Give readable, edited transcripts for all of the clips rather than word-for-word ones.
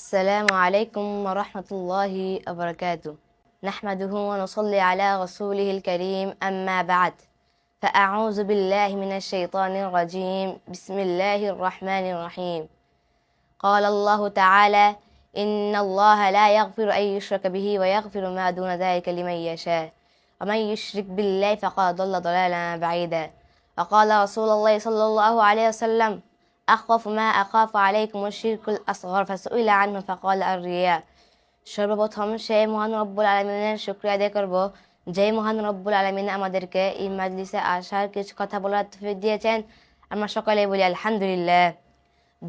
السلام عليكم ورحمة الله وبركاته. نحمده ونصلي على رسوله الكريم، أما بعد، فأعوذ بالله من الشيطان الرجيم. بسم الله الرحمن الرحيم. قال الله تعالى: إن الله لا يغفر أن يشرك به ويغفر ما دون ذلك لمن يشاء ومن يشرك بالله فقد ضل ضلالا بعيدا. وقال رسول الله صلى الله عليه وسلم: أخوف ما أخاف عليكم الشرك الأصغر فسئل عنه فقال الرياء। সর্বপ্রথম সেই মহান রব্বুল আলামিনের শুকরিয়া আদায় করব, যেই মহান রব্বুল আলামিন আমাদেরকে এই মাজলিসে আসার কিছু কথা বলার তৌফিক দিয়েছেন। আমরা সকলে বলি আলহামদুলিল্লাহ।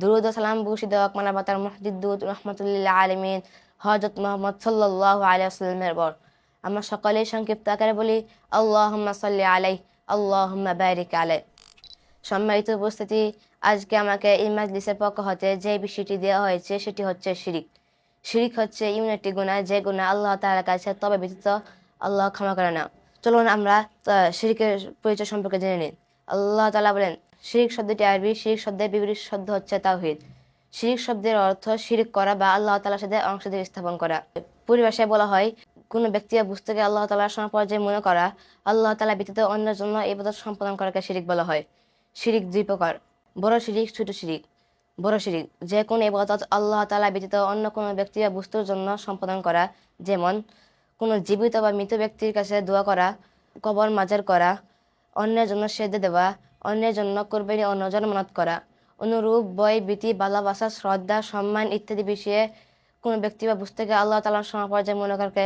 দুরূদ ও সালাম বর্ষিত মানবতার মুহদ্দিদ রাহমাতুল আলামিন হযরত মুহাম্মদ সাল্লাল্লাহু আলাইহি ওয়াসাল্লামের উপর আমরা সকলেই সংক্ষিপ্ত আকারে বলি আল্লাহুম্মা সাল্লি আলাইহি আল্লাহুম্মা বারিক আলাইহি। সম্মানিত উপস্থিতি, আজকে আমাকে এই মাজলিসের পক্ষ হতে যে বিষয়টি দেওয়া হয়েছে সেটি হচ্ছে শিরিক। শিরিক হচ্ছে এমন একটি গুনাহ, যে গুনাহ আল্লাহ তাআলার কাছে তবে ব্যতীত আল্লাহ ক্ষমা করে না। চলুন আমরা শিরিকের পরিচয় সম্পর্কে জেনে নিই। আল্লাহ তাআলা বলেন, শিরিক শব্দটি আরবি। শিরিক শব্দের বিপরীত শব্দ হচ্ছে তাওহীদ। শিরিক শব্দের অর্থ শিরিক করা বা আল্লাহ তাআলার সাথে অংশীদার স্থাপন করা। পরিভাষায় বলা হয়, কোনো ব্যক্তি বা বস্তুকে আল্লাহ তাআলার সমপর্যায়ে মনে করা, আল্লাহ তাআলা ব্যতীত অন্যের জন্য ইবাদত সম্পাদন করাকে শিরিক বলা হয়। শিরিক দুই প্রকার: বড় শিরিক, ছোট শিরিক। বড় শিরিক যে কোনো ইবাদত আল্লাহ তাআলা ব্যতীত অন্য কোনো ব্যক্তি বা বস্তুর জন্য সম্পাদন করা, যেমন কোনো জীবিত বা মৃত ব্যক্তির কাছে দোয়া করা, কবর মাজার করা, অন্যের জন্য সেজদা দেওয়া, অন্যের জন্য কুরবানি ও নজর মানত করা। অনুরূপ ভয়, ভীতি, ভালোবাসা, শ্রদ্ধা, সম্মান ইত্যাদি বিষয়ে কোনো ব্যক্তি বা বস্তুকে আল্লাহ তাআলার সমপর্যায়ে মনে করাকে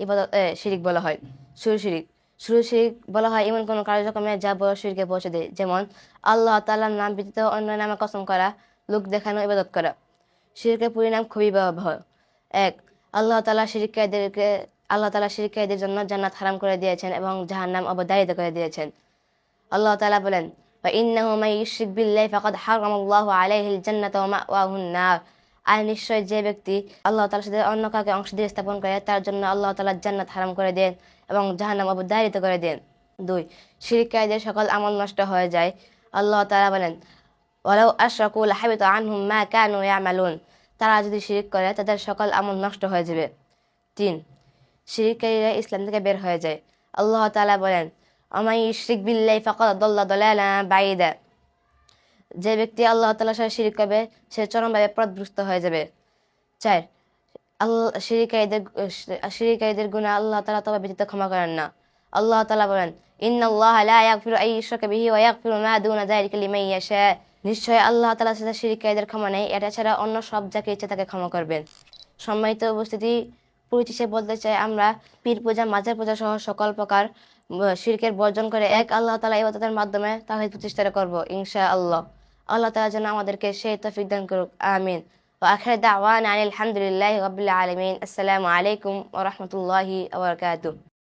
ইবাদত শিরিক বলা হয়। ছোট শিরিক বলা হয় এমন কোনো কার্যক্রমে যা বড় শিরকে পৌঁছে দেয়, যেমন আল্লাহ তাআলার নাম ব্যতীত অন্য নামে কসম করা, লোক দেখানো, ইবাদত করা। শিরকের পরিণাম খুবই ভয়াবহ। 1. আল্লাহ তাআলা শিরকারীদের জন্য জান্নাত হারাম করে দিয়েছেন এবং জাহান্নাম অবধারিত করে দিয়েছেন। আল্লাহ তাআলা বলেন, وَإِنَّهُ مَن يُشْرِكْ بِاللَّهِ فَقَدْ حَرَّمَ اللَّهُ عَلَيْهِ الْجَنَّةَ وَمَأْوَاهُ النَّارُ। আর নিশ্চয় যে ব্যক্তি আল্লাহ তাআলার সাথে অন্য কাউকে অংশীদার স্থাপন করে, তার জন্য আল্লাহ তাআলা জান্নাত হারাম করে দেন এবং জাহান্নাম অবধারিত করে দেন। 2. শিরকারীদের সকল আমল নষ্ট হয়ে যায়। আল্লাহ তাআলা বলেন, ওয়ালাউ আশরাকু লাহাবিতা আনহুম মা কানু ইয়ামালুন। তারা যদি শিরক করে, তাদের সকল আমল নষ্ট হয়ে যাবে। 3. শিরকারীরা ইসলাম থেকে বের হয়ে যায়। আল্লাহ তাআলা বলেন, ওয়ামান ইউশরিক বিল্লাহি ফাকাদ দাল্লা দালালান বাঈদা। যে ব্যক্তি আল্লাহ তাআলার সাথে শিরক করবে, সে চরমভাবে পথভ্রষ্ট হয়ে যাবে। 4. শিরকারীদের গুনাহ আল্লাহ তাআলা তওবা ব্যতীত ক্ষমা করেন না। আল্লাহ তাআলা বলেন, ইন্নাল্লাহা লা ইয়াগফিরু আন ইউশরাকা বিহি ওয়া ইয়াগফিরু মা দুনা যালিকা লিমান ইয়াশা। নিশ্চয় আল্লাহ তাআলার সাথে শিরকারীদের ক্ষমা নেই, এটা ছাড়া অন্য সব যাকে ইচ্ছে তাকে ক্ষমা করবেন। সম্মানিত উপস্থিতি, পরিশেষে বলতে চাই, আমরা পীর পূজা, মাজার পূজা সহ সকল প্রকার শিরকের বর্জন করে এক আল্লাহ তাআলা ইবাদতের মাধ্যমে তাওহীদ প্রতিষ্ঠা করব ইনশাআল্লাহ। আল্লাহ তাআলা যেন আমাদেরকে সেই তৌফিক দান করুক, আমিন। ওয়া আখিরু দাওয়ানা আলহামদুলিল্লাহি রাব্বিল আলামিন। আসসালামু আলাইকুম ওয়া রাহমাতুল্লাহি ওয়া বারাকাতুহু।